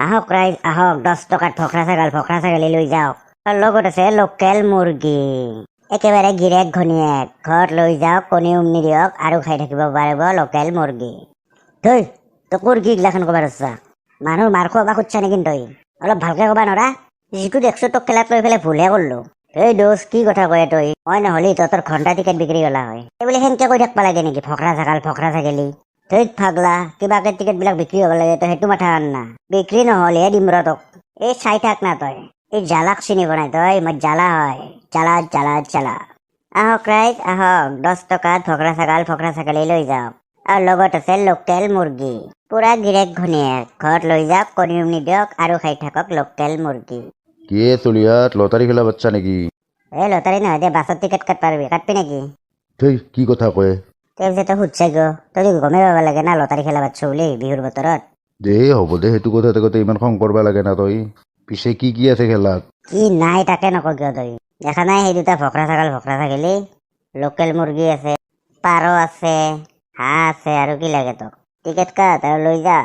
আহক ৰাইজ আহক, 10 টকাত ফকৰা ছাগালী লৈ যাওক। আৰু লগত আছে লোকেল মুৰ্গী, একেবাৰে গিৰেক ঘনীয়েক। ঘৰত লৈ যাওক, কণী উমনি দিয়ক আৰু খাই থাকিব পাৰিব লোকেল মুৰ্গী। তই তোৰ কি গিলাখান কবাৰ আছা? মানুহ মাৰ খোৱাবা খুজছা নেকি তই? অলপ ভালকে কবা নৰা? যিটো দেখছো তোক খেলাত লৈ পেলাই ভুলহে কৰলো। এই দোষ কি কথা কয় তই? মই নহলি তহঁতৰ ঘণ্টা টিকেট বিক্ৰী গলা হয়। এইবুলি সেনকে কৈ থাকবা লাগে নেকি? ফকৰা ছাগালী। তই পাগলা, কিবাকে টিকেট বিলাক বিক্ৰী হ'ব লাগে, তই সেইটো মাথা আন না। বিক্ৰী নহ'লেহে দিম ৰ তোক। এই চাই থাক না তই। এই জালাক চিনি পোৱা নাই তই? মই জালা হয়। জালা। আহক ৰাইজ আহক, 10 টকাত ফকৰা ছাগালী লৈ যাওক। আৰু লগত আছে লোকেল মুৰ্গী, পুৰা গিৰেক ঘনীয়েক। ঘৰত লৈ যাওক, কণী উমনি দিয়ক আৰু খাই থাকক লোকেল মুৰ্গী। কি চলিয়াত লটাৰী খেলা বাচ্চা নেকি? এই লটাৰী নহয় দে, বাছত টিকেট কাটবি নেকি? তই কি কথা কয়? তই যে তই সুধছা কিয়? তই গমেই পাব লাগে না লটাৰী খেলা পাতছ বুলি বিহুৰ বতৰত। দে হ'ব দে, সেইটো কথাতে কতে ইমান খং কৰবা লাগে না তই। পিছে কি আছে খেলাত? কি নাই তাকে নক কিয় তই? দেখা নাই সেই দুটা ফকৰা ছাগালী? লোকেল মুৰ্গী আছে, পাৰ আছে, হাঁহ আছে, আৰু কি লাগে তোক? টিকেট কাট আৰু লৈ যা,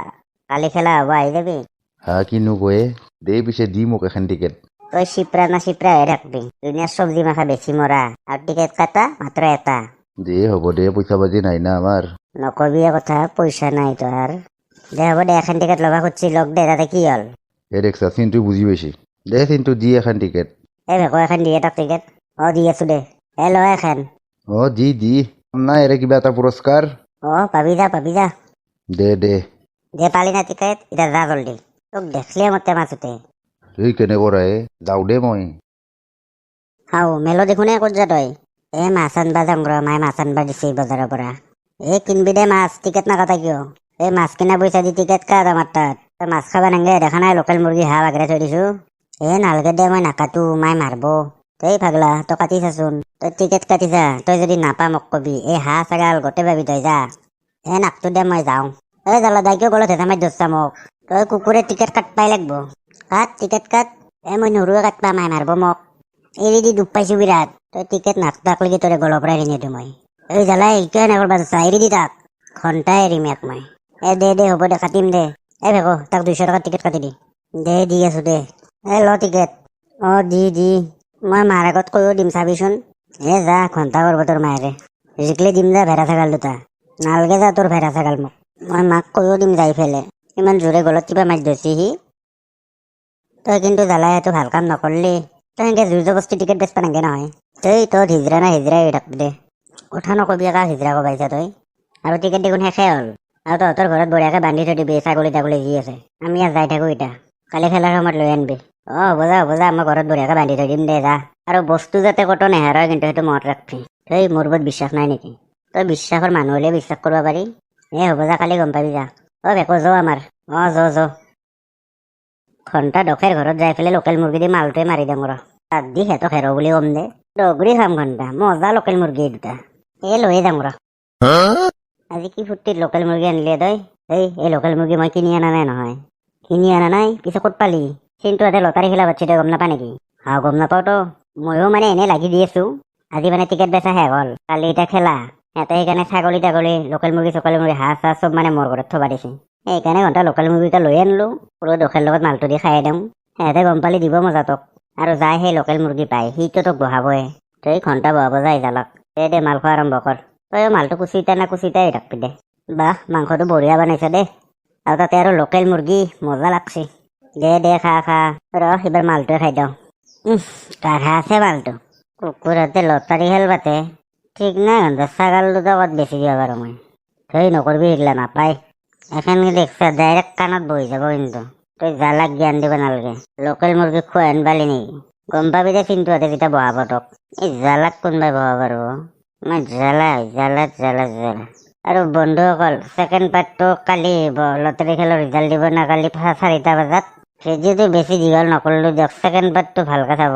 কালি খেলা হ'ব, আহি যাবি। হা কিনো কয়ে? দে পিছে দি মোক এখন টিকেট। তই চিপ্ৰা হৈ থাকবি, দুনিয়াৰ চব্জি মাখা বেছি মৰা, আৰু টিকেট কাটা মাত্ৰ এটা। দে হ'ব দে, পইচা পাতি নাই না আমাৰ। নকবি কথা, পইচা নাই তোৰ। দে হ'ব দে, এখন টিকেট ল'বা খুজছি লগ দে, তাতে কি হ'ল? এই দেখছা চিন্তু বুজি পাইছি। দে চিন্তু দি এখন টিকেট। এই ভেকো এখন দিয়ে তাক টিকেট। দি আছো দে। ল এখন। দি নাই এৰে কিবা এটা পুৰস্কাৰ। পাবি যা। দে দে পালি না টিকেট, এতিয়া যা জলদি। তোক দেখলিয়ে মতে মাছতে। এই কেনে কৰা যাওঁ দে মই। মেলো দেখোনে ক'ত যা তই? মাছ আনবা যাম ৰ, মায়ে মাছ আনবা দিছে বজাৰৰ পৰা। কিনবি দে মাছ, টিকেট নাকাটা কিয়? মাছ কিনা পইচা দি টিকেট কাট আমাৰ তাত। তই মাছ খাবা নাংগে, দেখা নাই লোকেল মুৰ্গী হাঁহ বাগৰাই থৈ দিছো। নালগে দে, মই নাকাটো, মায়ে মাৰব। তই পাগলা, তই কাটি চাচোন। তই টিকেট কাটি যা, তই যদি নাপা মোক কবি। হাঁহ ছাগাল গোটেই পাবি তই, যা। নাকটো দে, মই যাওঁ। জালা দাই কিয় গলত হেঁচা মাৰি ধৰছা মোক? তই কুকুৰে টিকেট কাটবাই লাগব। কাট টিকেট কাট। মই নৰুৱে কাটবা, মায়ে মাৰব মোক। এৰি দি দুখ পাইছো বিৰাট। তই টিকেট নাকাটলেকি তই গলৰ পৰাই এৰি নিদিওঁ মই। জালাই কিয় এনে কৰবা ধৰছা? এৰি দি তাক। ঘণ্টাই এৰিম ইয়াক মই। দে হ'ব দে, কাটিম দে। ভেকো তাক 200 টকাত টিকেট কাটি দি। দি আছো দে। ল টিকেট। দি। মই মাৰ আগত কৈও দিম চাবিচোন। যা, ঘণ্টা কৰব তোৰ মায়েৰে। জিকলি দিম যা ভেড়া ছাগাল দুটা। নালগে যা তোৰ ভেড়া ছাগাল মোক। মই মাক কৈও দিম যাই ফেলে। ইমান জোৰে গলত কিবা মাৰি ধৰছি সি। তই কিন্তু জালাই এইটো ভাল কাম নকৰলি। তই সেনেকে জোৰ জবস্তি টিকেট বেচবা নাংগে নহয়। তই হিজৰা না হিজৰা হৈ থাকবি দে। কথা নকবি, কাক হিজৰা কবাইছা তই? আৰু টিকেট দেখোন শেষে হ'ল। আৰু তহঁতৰ ঘৰত বঢ়িয়াকে বান্ধি থৈ দিবি ছাগলী তাগলী যি আছে। আমি ইয়াত যাই থাকো এতিয়া। কালি খেলাৰ সময়ত লৈ আনবি। হ'ব যা, মই ঘৰত বঢ়িয়াকে বান্ধি থৈ দিম দে, যা। আৰু বস্তু যাতে ক'তো নেহেৰয় কিন্তু সেইটো মনত ৰাখবি। মোৰ ওপৰত বিশ্বাস নাই নেকি? তই বিশ্বাসৰ মানুহ হ'লে বিশ্বাস কৰিব পাৰি। হ'ব যা, কালি গম পাবি যা। ভেকো যৌ আমাৰ। যৌ। ঘণ্টা দখেৰ ঘৰত যাই পেলাই লোকেল মুৰ্গী দি মালটোৱে মাৰি দিম ৰ। তাত দি সিহঁতক হেৰ বুলি ক'ম দে। দগৰি খাম ঘণ্টা, মজা লোকেল মুৰ্গী দুটা। লৈয়ে যাম ৰ। আজি কি ফূৰ্তিত লোকেল মুৰ্গী আনিলি তই? এই লোকেল মুৰ্গী মই কিনি আনা নাই নহয়। কিনি আনা নাই? পিছে ক'ত পালি? কিন্তু ইয়াতে লটাৰী খেলা পাতছি, তই গম নাপা নেকি? গম নাপাও তো। ময়ো মানে এনেই লাগি দি আছো। আজি মানে টিকেট বেচা শেষ হ'ল, কালি এতিয়া খেলা। সিহঁতে সেইকাৰণে ছাগলী তাগলী, লোকেল মুৰ্গী হাঁহ চাহ চব মানে মোৰ ঘৰত থবা দিছে। সেইকাৰণে ঘণ্টা লোকেল মুৰ্গীটা লৈ আনলো। পুরো দখের লগত মালটো দি খাই দিম। সিহঁতে গম পালি দিব মজা তোক। আৰু যাই সেই লোকেল মুৰ্গী পায়, সিটো তোক বহাবই। তই ঘণ্টা বহাব যাই জালক। দে মাল খোৱা আৰম্ভ কৰ। তই মালটো কুচিতাই হৈ থাকবি দে। বাহ, মাংসটো বঢ়িয়া বনাইছা দে। আৰু তাতে আৰু লোকেল মুৰ্গী, মজা লাগছি। দে খা। এবাৰ মালটোৱে খাই দিওঁ। কাঢ়া আছে মালটো। কুকুৰহঁতে লটাৰী খেল পাতে, ঠিক নাই ছাগাল দুটা ক'ত বেছি দিব পাৰো মই। নকৰবি সেইগিলা, নাপায়। এখন দেখছা ডাইৰেক্ট কাণত বহি যাব কিন্তু। তই জালাক জ্ঞান দিব নালাগে। লোকেল মুৰ্গী খোৱা হেন পালি নেকি? গম পাবি দে চিন্তুহঁতে যেতিয়া বহাব তোক। এই জালাক কোনবাই বহাব পাৰব? মই জালা। আৰু বন্ধুসকল, ছেকেণ্ড পাৰ্টটো কালি আহিব। লটাৰী খেলৰ ৰিজাল্ট দিব না কালি 4টা বজাত। ভিডিঅ'টো বেছি দীঘল নকৰিলো দিয়ক, ছেকেণ্ড পাৰ্টটো ভালকে চাব।